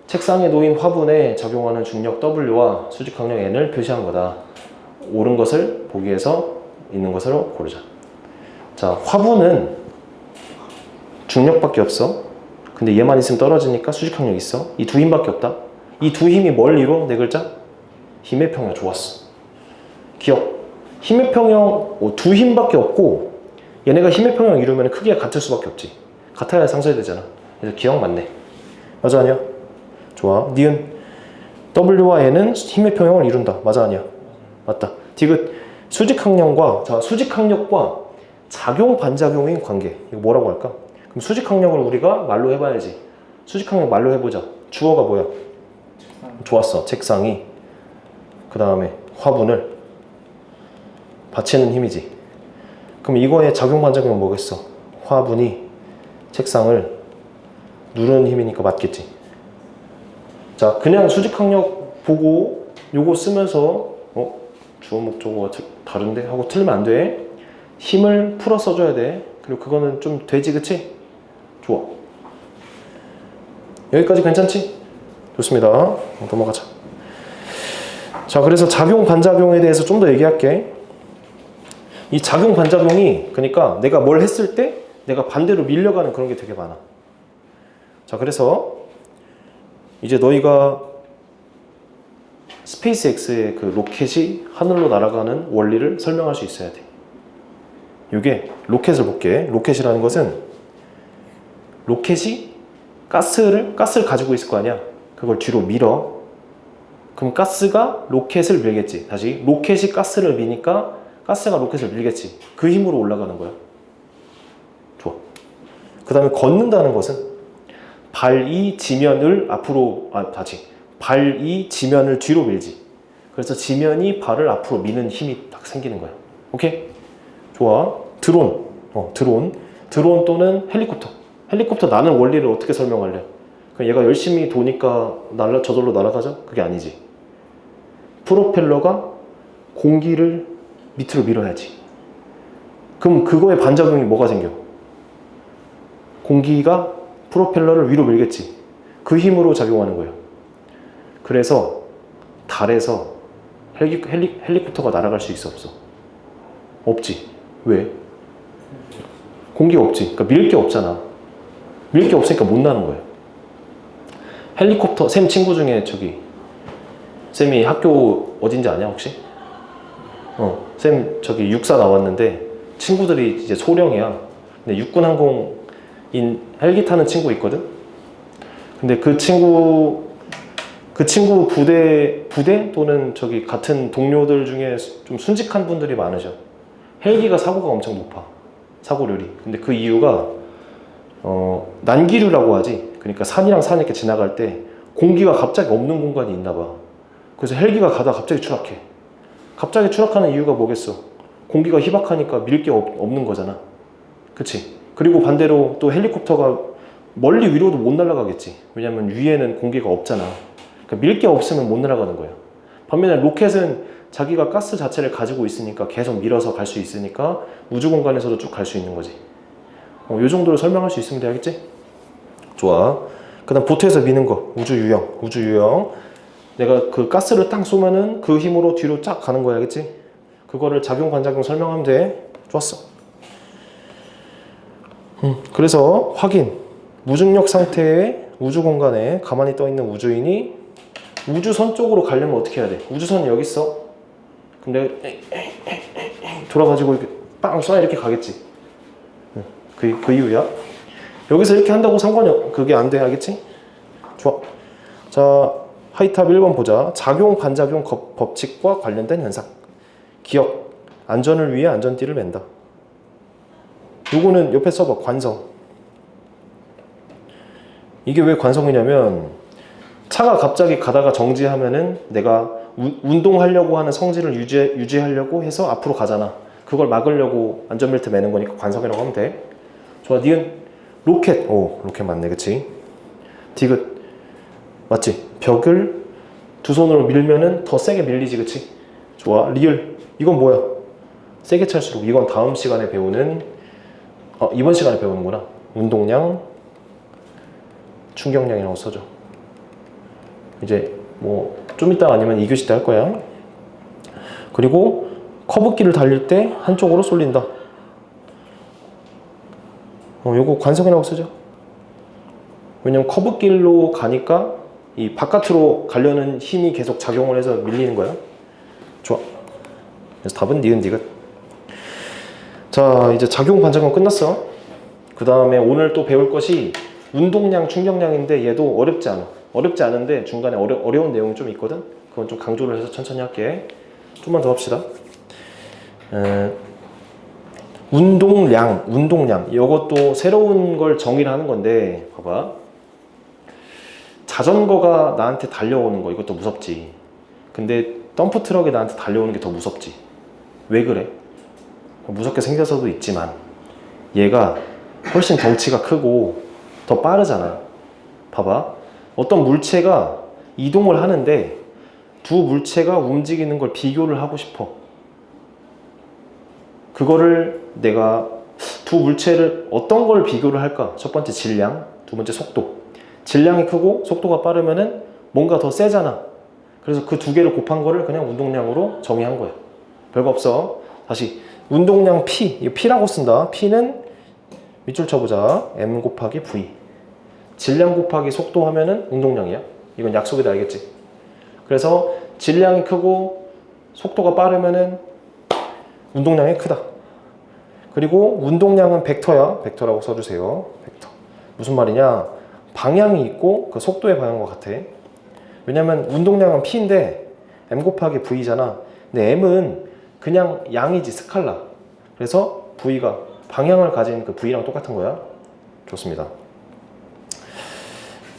책상에 놓인 화분에 작용하는 중력 W와 수직항력 N을 표시한 거다. 옳은 것을 보기에서 있는 것으로 고르자. 자, 화분은 중력밖에 없어. 근데 얘만 있으면 떨어지니까 수직항력이 있어. 이 두 힘밖에 없다. 이 두 힘이 뭘 이뤄? 네 글자? 힘의 평형. 좋았어. 기억. 힘의 평형 두 힘밖에 없고 얘네가 힘의 평형 이루면 크기가 같을 수밖에 없지. 같아야 상쇄되잖아. 그래서 기억 맞네. 맞아, 아니야? 좋아. 니은 W와 N은 힘의 평형을 이룬다. 맞아, 아니야? 맞다. 디귿 수직항력과, 자, 수직항력과 작용 반작용인 관계, 이거 뭐라고 할까? 그럼 수직항력을 우리가 말로 해봐야지. 수직항력 말로 해보자. 주어가 뭐야? 좋았어. 책상이. 그 다음에 화분을 받치는 힘이지. 그럼 이거의 작용 반작용은 뭐겠어? 화분이 책상을 누르는 힘이니까 맞겠지. 자, 그냥 수직항력 보고 요거 쓰면서 주어 목적어가 다른데? 하고 틀리면 안 돼. 힘을 풀어 써줘야 돼. 그리고 그거는 좀 되지, 그치? 좋아. 여기까지 괜찮지? 좋습니다. 넘어가자. 자, 그래서 작용, 반작용에 대해서 좀 더 얘기할게. 이 작용 반작용이 그러니까 내가 뭘 했을 때 내가 반대로 밀려가는 그런 게 되게 많아. 자, 그래서 이제 너희가 스페이스X의 그 로켓이 하늘로 날아가는 원리를 설명할 수 있어야 돼. 이게 로켓을 볼게. 로켓이라는 것은 로켓이 가스를 가지고 있을 거 아니야. 그걸 뒤로 밀어. 그럼 가스가 로켓을 밀겠지. 다시 로켓이 가스를 미니까 가스가 로켓을 밀겠지. 그 힘으로 올라가는 거야. 좋아. 그 다음에 걷는다는 것은 발이 지면을 앞으로 발이 지면을 뒤로 밀지. 그래서 지면이 발을 앞으로 미는 힘이 딱 생기는 거야. 오케이? 좋아. 드론. 드론 또는 헬리콥터 나는 원리를 어떻게 설명할래? 그럼 얘가 열심히 도니까 저절로 날아가자? 그게 아니지. 프로펠러가 공기를 밑으로 밀어야지. 그럼 그거의 반작용이 뭐가 생겨? 공기가 프로펠러를 위로 밀겠지. 그 힘으로 작용하는 거예요. 그래서 달에서 헬리콥터가 날아갈 수 있어, 없어? 없지. 왜? 공기가 없지. 그러니까 밀 게 없잖아. 밀 게 없으니까 못 나는 거예요. 헬리콥터, 쌤 친구 중에 쌤이 학교 어딘지 아냐, 혹시? 쌤 육사 나왔는데 친구들이 이제 소령이야. 근데 육군항공인 헬기 타는 친구 있거든? 근데 그 친구 부대 또는 같은 동료들 중에 좀 순직한 분들이 많으셔. 헬기가 사고가 엄청 높아. 사고률이. 근데 그 이유가 난기류라고 하지. 그러니까 산이랑 산 이렇게 지나갈 때 공기가 갑자기 없는 공간이 있나 봐. 그래서 헬기가 가다가 갑자기 추락해. 갑자기 추락하는 이유가 뭐겠어? 공기가 희박하니까 밀 게 없는 거잖아. 그치? 그리고 반대로 또 헬리콥터가 멀리 위로도 못 날아가겠지. 왜냐면 위에는 공기가 없잖아. 그러니까 밀 게 없으면 못 날아가는 거야. 반면에 로켓은 자기가 가스 자체를 가지고 있으니까 계속 밀어서 갈 수 있으니까 우주 공간에서도 쭉 갈 수 있는 거지. 이 정도로 설명할 수 있으면 되겠지? 좋아. 그 다음 보트에서 미는 거. 우주 유형. 내가 그 가스를 딱 쏘면은 그 힘으로 뒤로 쫙 가는 거야. 알겠지? 그거를 작용, 반작용 설명하면 돼. 좋았어. 그래서 확인. 무중력 상태의 우주 공간에 가만히 떠 있는 우주인이 우주선 쪽으로 가려면 어떻게 해야 돼? 우주선이 여기 있어. 그럼 내가 돌아가지고 이렇게 빵 쏴 이렇게 가겠지. 그 이유야. 여기서 이렇게 한다고 그게 안 돼. 알겠지? 좋아. 자, 하이탑 1번 보자. 작용, 반작용 법칙과 관련된 현상. 기억. 안전을 위해 안전띠를 맨다. 요거는 옆에 써봐. 관성. 이게 왜 관성이냐면 차가 갑자기 가다가 정지하면은 내가 운동하려고 하는 성질을 유지하려고 해서 앞으로 가잖아. 그걸 막으려고 안전벨트 매는 거니까 관성이라고 하면 돼. 좋아. 니은 로켓. 로켓 맞네. 그치? 디귿. 맞지? 벽을 두 손으로 밀면은 더 세게 밀리지. 그치? 좋아. 리을. 이건 뭐야? 세게 찰수록. 이건 다음 시간에 배우는 이번 시간에 배우는구나. 운동량, 충격량이라고 써줘. 이제 뭐 좀 이따 아니면 2교시 때 할 거야. 그리고 커브길을 달릴 때 한쪽으로 쏠린다. 요거 관성이라고 쓰죠. 왜냐면 커브길로 가니까 이 바깥으로 가려는 힘이 계속 작용을 해서 밀리는 거야. 좋아. 그래서 답은 니은 디귿. 자, 이제 작용, 반작용 끝났어. 그 다음에 오늘 또 배울 것이 운동량, 충격량인데 얘도 어렵지 않아. 어렵지 않은데 중간에 어려운 내용이 좀 있거든. 그건 좀 강조를 해서 천천히 할게. 좀만 더 합시다. 운동량. 이것도 새로운 걸 정의를 하는 건데, 봐봐. 자전거가 나한테 달려오는 거, 이것도 무섭지. 근데 덤프트럭이 나한테 달려오는 게 더 무섭지. 왜 그래? 무섭게 생겨서도 있지만 얘가 훨씬 덩치가 크고 더 빠르잖아. 봐봐. 어떤 물체가 이동을 하는데 두 물체가 움직이는 걸 비교를 하고 싶어. 그거를 내가 두 물체를 어떤 걸 비교를 할까? 첫 번째 질량, 두 번째 속도. 질량이 크고 속도가 빠르면은 뭔가 더 세잖아. 그래서 그 두 개를 곱한 거를 그냥 운동량으로 정의한 거야. 별거 없어. 다시 운동량 P, 이거 P라고 쓴다. P는 밑줄 쳐보자. M 곱하기 V. 질량 곱하기 속도 하면은 운동량이야. 이건 약속이다, 알겠지? 그래서 질량이 크고 속도가 빠르면은 운동량이 크다. 그리고 운동량은 벡터야. 벡터라고 써주세요. 벡터. 무슨 말이냐? 방향이 있고 그 속도의 방향과 같아. 왜냐면 운동량은 P인데 M 곱하기 V잖아. 근데 M은 그냥 양이지, 스칼라. 그래서 V가 방향을 가진 그 V랑 똑같은 거야. 좋습니다.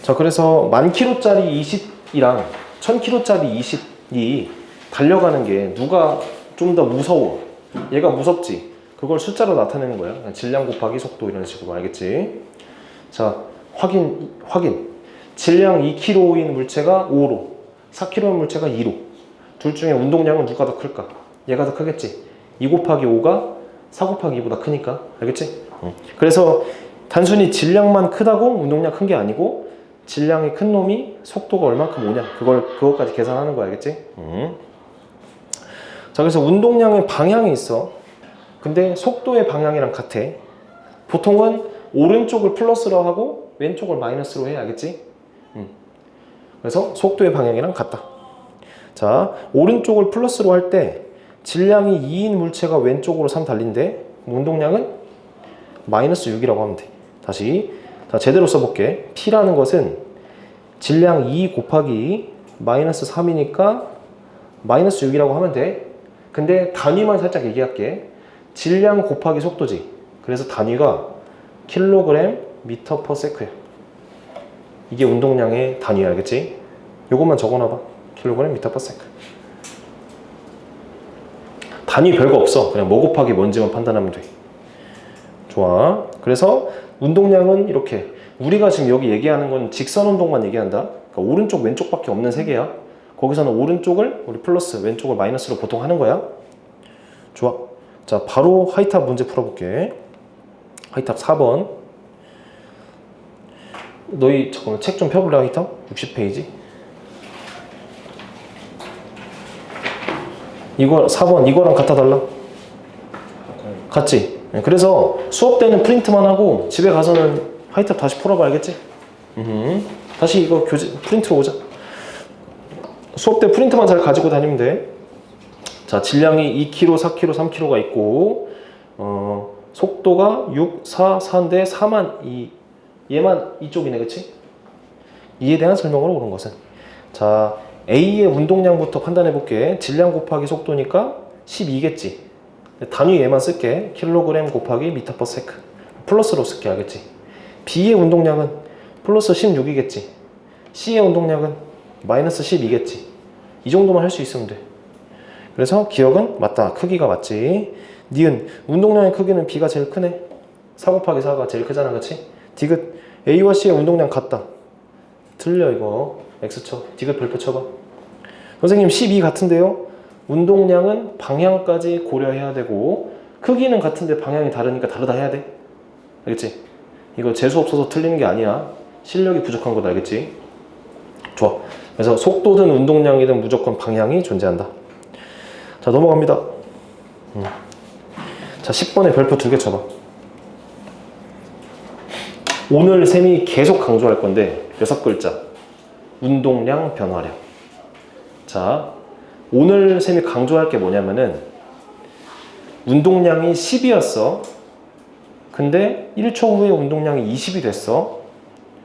자, 그래서 1000km짜리 20이랑 1000km짜리 20이 달려가는 게 누가 좀 더 무서워? 얘가 무섭지? 그걸 숫자로 나타내는 거야. 질량 곱하기 속도 이런 식으로, 알겠지? 자, 확인. 질량 2kg인 물체가 5로, 4kg인 물체가 2로. 둘 중에 운동량은 누가 더 클까? 얘가 더 크겠지? 2 곱하기 5가 4 곱하기 2보다 크니까. 알겠지? 그래서 단순히 질량만 크다고 운동량 큰 게 아니고 질량이 큰 놈이 속도가 얼만큼 오냐, 그것까지 계산하는 거야. 알겠지? 자, 그래서 운동량의 방향이 있어. 근데 속도의 방향이랑 같아. 보통은 오른쪽을 플러스로 하고 왼쪽을 마이너스로 해. 알겠지? 그래서 속도의 방향이랑 같다. 자, 오른쪽을 플러스로 할 때 질량이 2인 물체가 왼쪽으로 3 달린데 운동량은 마이너스 6이라고 하면 돼. 다시. 자, 제대로 써볼게. P라는 것은 질량 2 곱하기 마이너스 3이니까 마이너스 6이라고 하면 돼. 근데 단위만 살짝 얘기할게. 질량 곱하기 속도지. 그래서 단위가 킬로그램 미터 퍼 세크야. 이게 운동량의 단위야. 알겠지? 요것만 적어놔봐. 킬로그램 미터 퍼 세크. 단위 별거 없어. 그냥 뭐 곱하기 뭔지만 판단하면 돼. 좋아. 그래서 운동량은 이렇게. 우리가 지금 여기 얘기하는 건 직선 운동만 얘기한다. 그러니까 오른쪽 왼쪽밖에 없는 세계야. 거기서는 오른쪽을 우리 플러스, 왼쪽을 마이너스로 보통 하는 거야. 좋아. 자, 바로 하이탑 문제 풀어볼게. 하이탑 4번. 너희 잠깐만 책 좀 펴볼래? 하이탑 60페이지. 이거 4번 이거랑 같아 달라? 같지? 그래서 수업 때는 프린트만 하고 집에 가서는 하이탑 다시 풀어봐. 알겠지? 다시 이거 프린트로 오자. 수업 때 프린트만 잘 가지고 다니면 돼. 자, 질량이 2kg, 4kg, 3kg가 있고 속도가 6, 4, 4인데 4만 얘만 이쪽이네. 그치? 이에 대한 설명으로 오는 것은, 자, A의 운동량부터 판단해 볼게. 질량 곱하기 속도니까 12겠지. 단위 얘만 쓸게. 킬로그램 곱하기 미터 퍼 세크. 플러스로 쓸게. 알겠지? B의 운동량은 플러스 16이겠지. C의 운동량은 마이너스 12겠지. 이 정도만 할 수 있으면 돼. 그래서 기억은 맞다. 크기가 맞지. 니은 운동량의 크기는 B가 제일 크네. 4 곱하기 4가 제일 크잖아. 그치? 디귿 A와 C의 운동량 같다. 틀려. 이거 X쳐. 디귿 별표 쳐봐. 선생님 12 같은데요? 운동량은 방향까지 고려해야 되고 크기는 같은데 방향이 다르니까 다르다 해야 돼. 알겠지? 이거 재수 없어서 틀리는 게 아니야. 실력이 부족한 거다. 알겠지? 좋아. 그래서 속도든 운동량이든 무조건 방향이 존재한다. 자, 넘어갑니다. 자, 10번에 별표 2개 쳐봐. 오늘 쌤이 계속 강조할 건데 6글자. 운동량 변화량. 자, 오늘 쌤이 강조할 게 뭐냐면은 운동량이 10이었어. 근데 1초 후에 운동량이 20이 됐어.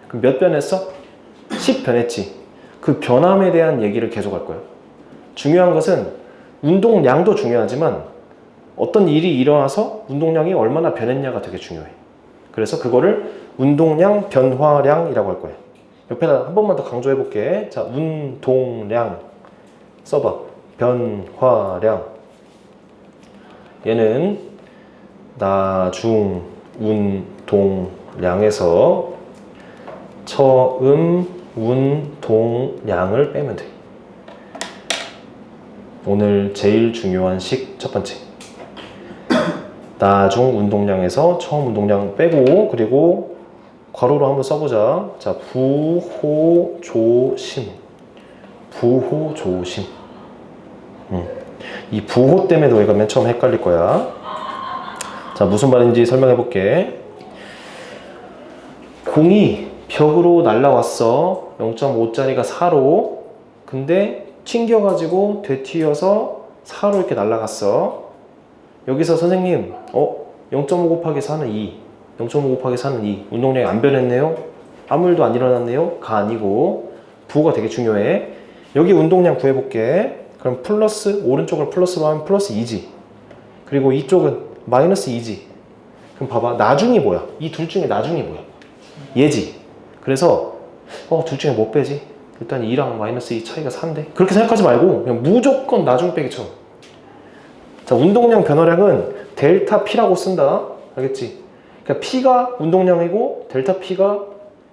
그럼 몇 변했어? 10 변했지. 그 변함에 대한 얘기를 계속 할 거야. 중요한 것은 운동량도 중요하지만 어떤 일이 일어나서 운동량이 얼마나 변했냐가 되게 중요해. 그래서 그거를 운동량 변화량이라고 할 거야. 옆에다 한 번만 더 강조해 볼게. 자, 운동량 써봐. 변화량. 얘는 나중 운동량에서 처음 운동량을 빼면 돼. 오늘 제일 중요한 식 첫 번째. 나중 운동량에서 처음 운동량 빼고, 그리고 괄호로 한번 써보자. 자, 부호조심. 부호조심. 이 부호 때문에 너희가 맨 처음 헷갈릴 거야. 자, 무슨 말인지 설명해 볼게. 공이 벽으로 날라왔어. 0.5짜리가 4로. 근데 튕겨가지고 되튀어서 4로 이렇게 날아갔어. 여기서 선생님, 0.5 곱하기 4는 2. 0.5 곱하기 4는 2. 운동량이 안 변했네요? 아무 일도 안 일어났네요? 가 아니고, 부호가 되게 중요해. 여기 운동량 구해볼게. 그럼 플러스, 오른쪽을 플러스로 하면 플러스 2지. 그리고 이쪽은 마이너스 2지. 그럼 봐봐. 나중이 뭐야? 이 둘 중에 나중이 뭐야? 얘지. 그래서, 둘 중에 뭐 빼지? 일단 2랑 마이너스 2 차이가 4인데? 그렇게 생각하지 말고, 그냥 무조건 나중 빼기 쳐. 자, 운동량 변화량은 델타 P라고 쓴다. 알겠지? 그러니까 P가 운동량이고, 델타 P가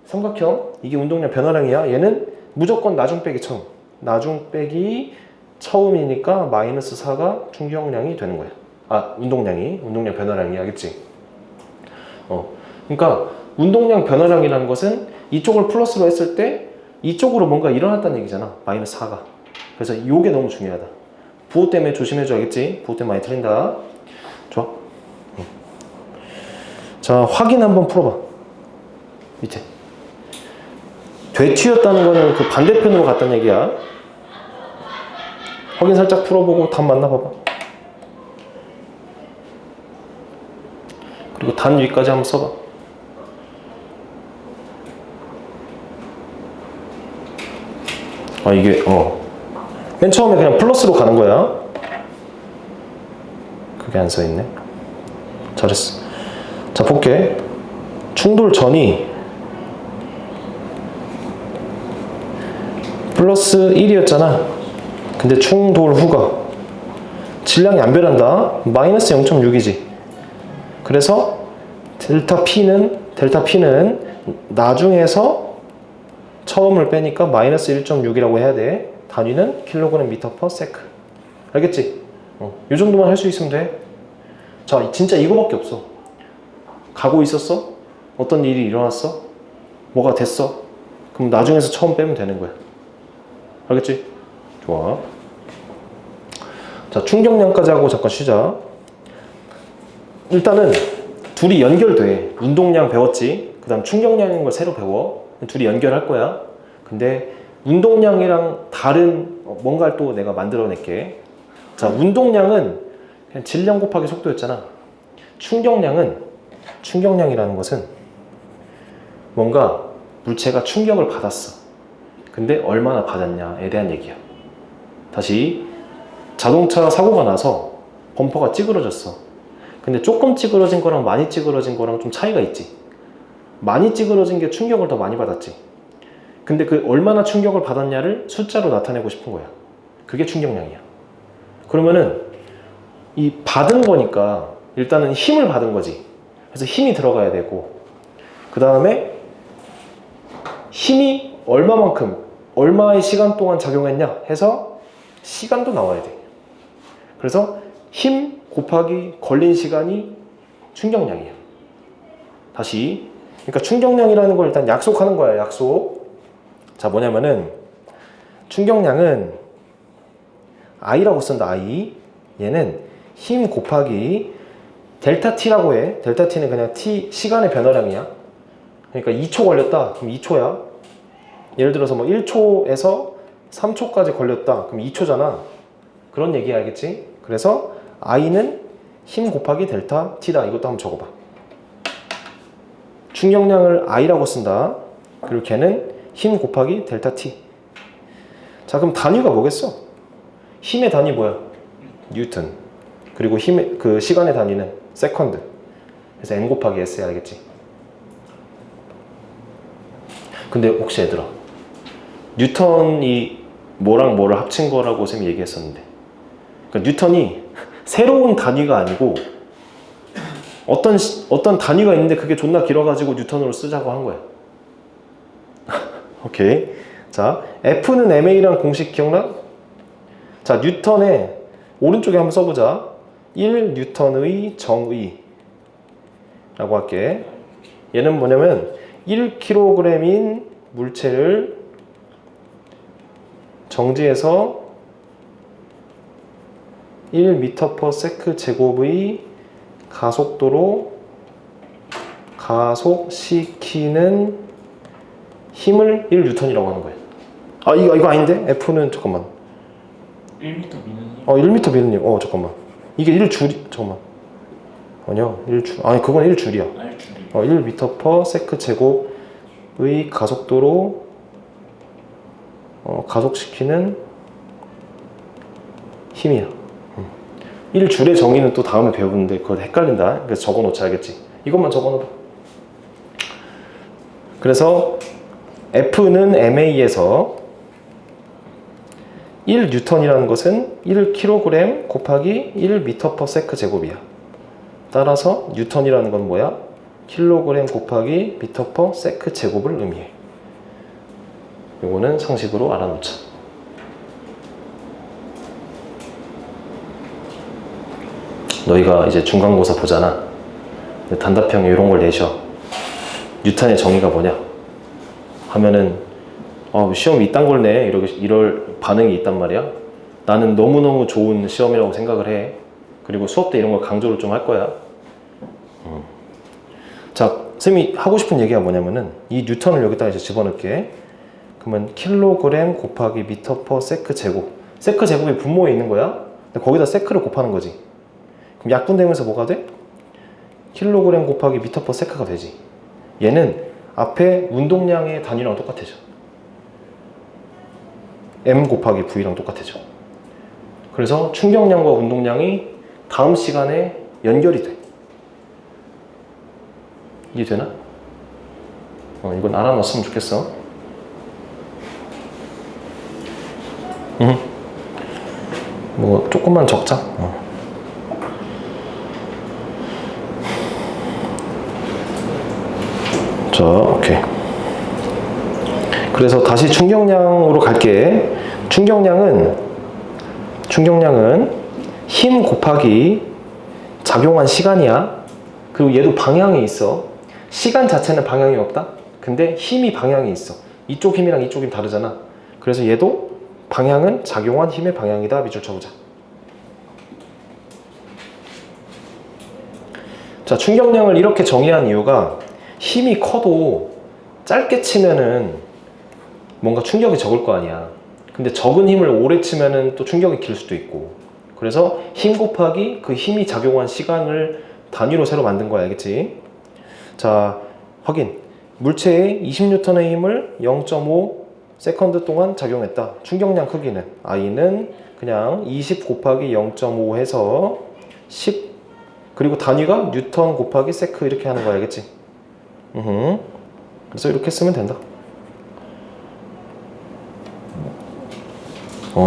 삼각형. 이게 운동량 변화량이야. 얘는 무조건 나중 빼기 처음. 나중 빼기 처음이니까 마이너스 4가 충격량이 되는 거야. 운동량 변화량이. 알겠지? 그러니까 운동량 변화량이라는 것은 이쪽을 플러스로 했을 때 이쪽으로 뭔가 일어났다는 얘기잖아. 마이너스 4가. 그래서 이게 너무 중요하다. 부호 때문에 조심해줘야겠지. 부호 때문에 많이 틀린다. 좋아? 자, 확인 한번 풀어봐. 밑에. 되튀었다는 거는 그 반대편으로 갔다는 얘기야. 확인 살짝 풀어보고 답 만나봐봐. 그리고 단 위까지 한번 써봐. 이게 맨 처음에 그냥 플러스로 가는 거야. 그게 안 써있네. 잘했어. 자, 볼게. 충돌 전이 플러스 1이었잖아. 근데 충돌 후가 질량이 안 변한다. 마이너스 0.6이지. 그래서 델타 P는 나중에서 처음을 빼니까 마이너스 1.6이라고 해야 돼. 단위는 킬로그램 미터 퍼 세크. 알겠지? 이 정도만 할 수 있으면 돼. 자, 진짜 이거밖에 없어. 가고 있었어? 어떤 일이 일어났어? 뭐가 됐어? 그럼 나중에서 처음 빼면 되는 거야. 알겠지? 좋아. 자, 충격량까지 하고 잠깐 쉬자. 일단은 둘이 연결돼. 운동량 배웠지? 그 다음 충격량인 걸 새로 배워. 둘이 연결할 거야. 근데 운동량이랑 다른 뭔가를 또 내가 만들어낼게. 자, 운동량은 그냥 질량 곱하기 속도였잖아. 충격량이라는 것은 뭔가 물체가 충격을 받았어. 근데 얼마나 받았냐에 대한 얘기야. 다시, 자동차 사고가 나서 범퍼가 찌그러졌어. 근데 조금 찌그러진 거랑 많이 찌그러진 거랑 좀 차이가 있지. 많이 찌그러진 게 충격을 더 많이 받았지. 근데 그 얼마나 충격을 받았냐를 숫자로 나타내고 싶은 거야. 그게 충격량이야. 그러면은 이 받은 거니까 일단은 힘을 받은 거지. 그래서 힘이 들어가야 되고, 그 다음에 힘이 얼마만큼, 얼마의 시간 동안 작용했냐 해서 시간도 나와야 돼. 그래서 힘 곱하기 걸린 시간이 충격량이야. 다시, 그러니까 충격량이라는 걸 일단 약속하는 거야. 약속. 자, 뭐냐면은 충격량은 I라고 쓴다. I. 얘는 힘 곱하기 델타 T라고 해. 델타 T는 그냥 T 시간의 변화량이야. 그러니까 2초 걸렸다. 그럼 2초야. 예를 들어서 뭐 1초에서 3초까지 걸렸다. 그럼 2초잖아. 그런 얘기 알겠지? 그래서 I는 힘 곱하기 델타 T다. 이것도 한번 적어봐. 충격량을 I라고 쓴다. 그리고 걔는 힘 곱하기 델타 T. 자, 그럼 단위가 뭐겠어? 힘의 단위 뭐야? 뉴턴. 그리고 힘의 그 시간의 단위는 세컨드. 그래서 N 곱하기 S 알겠지? 근데 혹시 얘들아, 뉴턴이 뭐랑 뭐를 합친 거라고 쌤이 얘기했었는데, 그러니까 뉴턴이 새로운 단위가 아니고 어떤 단위가 있는데 그게 존나 길어가지고 뉴턴으로 쓰자고 한 거야. 오케이. 자, F는 MA라는 공식 기억나? 자, 뉴턴의 오른쪽에 한번 써보자. 1뉴턴의 정의 라고 할게. 얘는 뭐냐면 1kg인 물체를 정지해서 1m/s 제곱의 가속시키는 힘을 1N이라고 하는 거예요. 아, 이거 아닌데? F는 잠깐만. 1m 미는 힘? 1m 미는 힘. 잠깐만. 이게 1줄이, 잠깐만. 아니야, 1줄. 아니, 그건 1줄이야. 1m per sec 제곱의 가속도로 가속시키는 힘이야. 1줄의 정의는 또 다음에 배우는데 그거 헷갈린다. 그래서 적어놓자, 알겠지? 이것만 적어놓아. 그래서 F는 MA에서 1N이라는 것은 1kg 곱하기 1m per sec 제곱이야. 따라서 뉴턴이라는 건 뭐야? 킬로그램 곱하기 미터 per sec 제곱을 의미해. 요거는 상식으로 알아놓자. 너희가 이제 중간고사 보잖아. 단답형에 이런 걸 내셔. 뉴턴의 정의가 뭐냐? 하면은 시험 이딴 걸 내. 이럴 반응이 있단 말이야. 나는 너무너무 좋은 시험이라고 생각을 해. 그리고 수업 때 이런 걸 강조를 좀 할 거야. 자, 쌤이 하고 싶은 얘기가 뭐냐면은 이 뉴턴을 여기다가 이제 집어넣을게. 그러면 킬로그램 곱하기 미터 per sec 제곱. sec 제곱이 분모에 있는 거야. 근데 거기다 sec를 곱하는 거지. 그럼 약분되면서 뭐가 돼? 킬로그램 곱하기 미터 per sec가 되지. 얘는 앞에 운동량의 단위랑 똑같아져. m 곱하기 v랑 똑같아져. 그래서 충격량과 운동량이 다음 시간에 연결이 돼. 이해되나? 이건 알아놨으면 좋겠어. 뭐 조금만 적자. 자, 오케이. 그래서 다시 충격량으로 갈게. 충격량은 힘 곱하기 작용한 시간이야. 그리고 얘도 방향이 있어. 시간 자체는 방향이 없다. 근데 힘이 방향이 있어. 이쪽 힘이랑 이쪽 힘 다르잖아. 그래서 얘도 방향은 작용한 힘의 방향이다. 밑줄 쳐보자. 자, 충격량을 이렇게 정의한 이유가 힘이 커도 짧게 치면은 뭔가 충격이 적을 거 아니야. 근데 적은 힘을 오래 치면은 또 충격이 길 수도 있고. 그래서 힘 곱하기 그 힘이 작용한 시간을 단위로 새로 만든 거야. 알겠지? 자, 확인. 물체에 20N의 힘을 0.5 세컨드 동안 작용했다. 충격량 크기는 I는 그냥 20 곱하기 0.5 해서 10. 그리고 단위가 뉴턴 곱하기 세크 이렇게 하는 거야. 알겠지? 그래서 이렇게 쓰면 된다.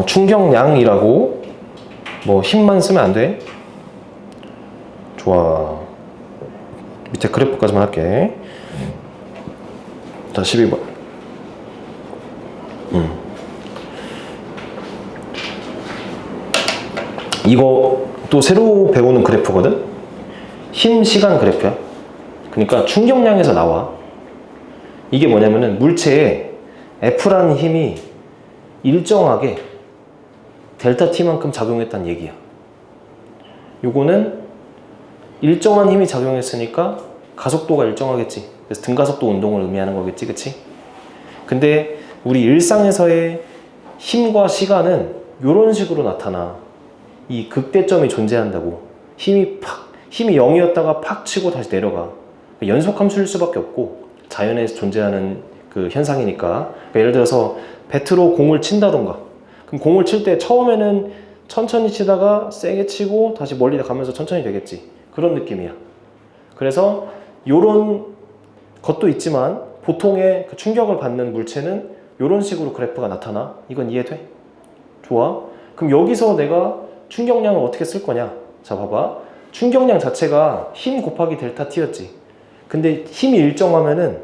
충격량이라고 뭐 힘만 쓰면 안 돼. 좋아. 밑에 그래프까지만 할게. 자, 12번. 이거 또 새로 배우는 그래프거든? 힘, 시간 그래프야. 그러니까 충격량에서 나와. 이게 뭐냐면은 물체에 F라는 힘이 일정하게 델타 T만큼 작용했다는 얘기야. 요거는 일정한 힘이 작용했으니까 가속도가 일정하겠지. 그래서 등가속도 운동을 의미하는 거겠지, 그치? 근데 우리 일상에서의 힘과 시간은 이런 식으로 나타나. 이 극대점이 존재한다고. 힘이 0이었다가 팍 치고 다시 내려가. 연속함수일 수밖에 없고 자연에서 존재하는 그 현상이니까. 그러니까 예를 들어서 배트로 공을 친다던가. 그럼 공을 칠 때 처음에는 천천히 치다가 세게 치고 다시 멀리 가면서 천천히 되겠지. 그런 느낌이야. 그래서 이런 것도 있지만 보통의 그 충격을 받는 물체는 이런 식으로 그래프가 나타나. 이건 이해돼? 좋아. 그럼 여기서 내가 충격량을 어떻게 쓸 거냐? 자, 봐봐. 충격량 자체가 힘 곱하기 델타 T였지. 근데 힘이 일정하면은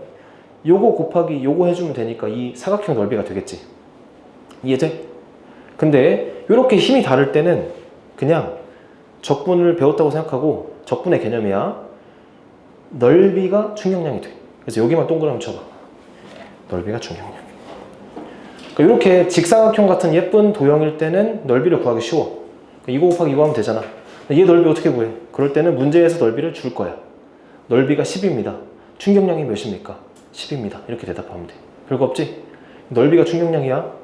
요거 곱하기 요거 해주면 되니까 이 사각형 넓이가 되겠지. 이해돼? 근데 이렇게 힘이 다를 때는 그냥 적분을 배웠다고 생각하고 적분의 개념이야. 넓이가 충격량이 돼. 그래서 여기만 동그라미 쳐봐. 넓이가 충격량. 그러니까 이렇게 직사각형 같은 예쁜 도형일 때는 넓이를 구하기 쉬워. 2 곱하기 2 하면 되잖아. 얘 넓이 어떻게 구해? 그럴 때는 문제에서 넓이를 줄 거야. 넓이가 10입니다. 충격량이 몇입니까? 10입니다. 이렇게 대답하면 돼. 별거 없지? 넓이가 충격량이야.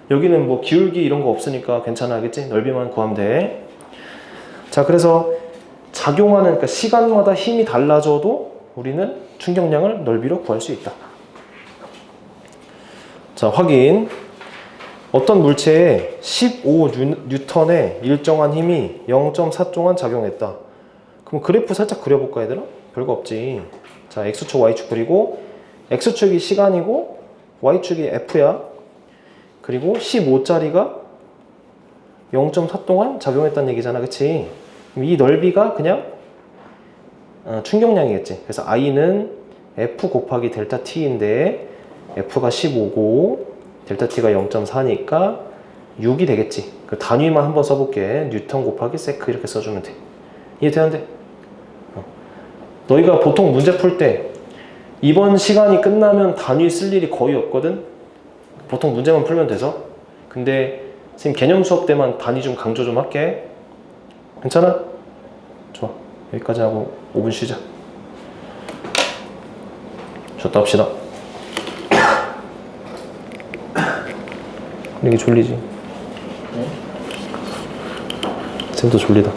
여기는 뭐 기울기 이런 거 없으니까 괜찮아, 알겠지? 넓이만 구하면 돼. 자, 그래서 작용하는, 그러니까 시간마다 힘이 달라져도 우리는 충격량을 넓이로 구할 수 있다. 자, 확인. 어떤 물체에 15N의 일정한 힘이 0.4 동안 작용했다. 그럼 그래프 살짝 그려볼까, 얘들아? 별거 없지. 자, X축, Y축 그리고 X축이 시간이고 Y축이 F야. 그리고 15짜리가 0.4 동안 작용했다는 얘기잖아, 그치? 그럼 이 넓이가 그냥 충격량이겠지. 그래서 I는 F 곱하기 델타 T인데 F가 15고 델타 T가 0.4니까 6이 되겠지. 그 단위만 한번 써볼게. 뉴턴 곱하기 세크 이렇게 써주면 돼. 이해되는데? 너희가 보통 문제 풀 때 이번 시간이 끝나면 단위 쓸 일이 거의 없거든? 보통 문제만 풀면 돼서. 근데 선생님 개념 수업 때만 단위 좀 강조 좀 할게. 괜찮아? 좋아. 여기까지 하고 5분 쉬자. 쉬었다 합시다. 이게 졸리지? 네? 쌤도 졸리다.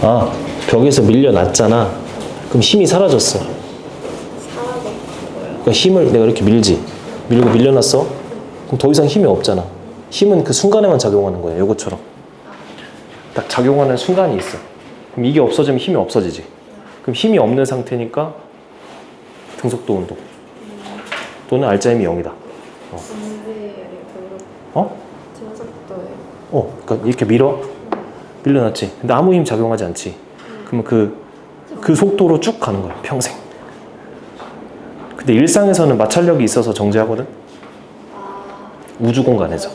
아, 벽에서 밀려났잖아. 그럼 힘이 사라졌어. 그러니까 힘을 내가 이렇게 밀지. 밀고 밀려났어. 그럼 더 이상 힘이 없잖아. 힘은 그 순간에만 작용하는 거야. 요것처럼. 딱 작용하는 순간이 있어. 그럼 이게 없어지면 힘이 없어지지. 그럼 힘이 없는 상태니까 등속도 운동. 또는 알짜힘이 0이다. 어? 그러니까 이렇게 밀려났지. 근데 아무 힘 작용하지 않지. 그러면 그 속도로 쭉 가는 거야. 평생. 근데 일상에서는 마찰력이 있어서 정지하거든. 우주공간에서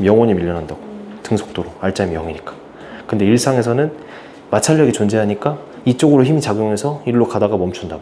영원히 밀려난다고. 등속도로. 알짜힘이 0이니까. 근데 일상에서는 마찰력이 존재하니까 이쪽으로 힘이 작용해서 일로 가다가 멈춘다고.